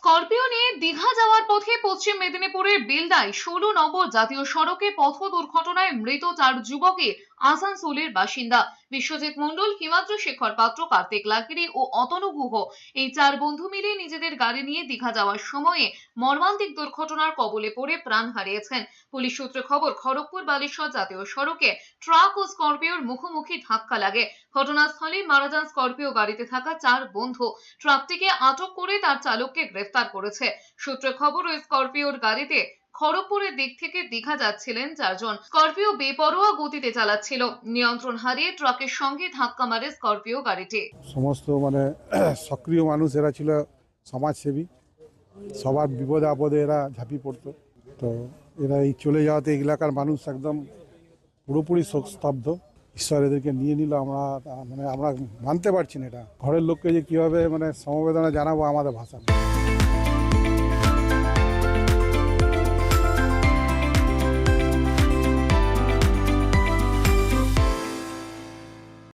Scorpio নিয়ে দীঘা যাওয়ার পথে পশ্চিম মেদিনীপুরের বেলদায় 16 নম্বর জাতীয় সড়কে পথ দুর্ঘটনায় মৃত 4 যুবকে আসানসোলের বাসিন্দা বিশ্বজিৎ মণ্ডল, হিমাদ্রি শেখর পাত্র, কার্তিক লাহিড়ী ও অতনু গুহ। এই 4 বন্ধু মিলে নিজেদের গাড়ি নিয়ে দীঘা যাওয়ার সময়ে মর্মান্তিক দুর্ঘটনার কবলে পড়ে প্রাণ হারিয়েছেন। পুলিশ সূত্রে খবর, খড়গপুর বালেশ্বর জাতীয় সড়কে ট্রাক ও স্করপিওর মুখোমুখি ধাক্কা লাগে। ঘটনাস্থলে মারা যান স্করপিও গাড়িতে থাকা 4 বন্ধু। ট্রাকটিকে আটক করে তার চালককে গ্রেফতার করেছে। সূত্রে খবর, ওই স্করপিওর গাড়িতে খড়গপুরের দিক থেকে দীঘা যাচ্ছিলেন 4 জন। স্করপিও বেপরোয়া গতিতে চালাচ্ছিল। নিয়ন্ত্রণ হারিয়ে ট্রাকের সঙ্গে ধাক্কা মারে স্করপিও গাড়িটি। সমস্ত সক্রিয় মানুষ এরা ছিল, সমাজসেবী, সবার বিপদে আপদে এরা ঝাঁপিয়ে পড়তো। তো এরা এই চলে যাওয়াতে এলাকার মানুষ একদম পুরোপুরি শোকস্তব্ধ। ঈশ্বর এদেরকে নিয়ে নিল। আমরা মানতে পারছি না এটা। ঘরের লোককে যে কীভাবে সমবেদনা জানাবো আমাদের ভাষা।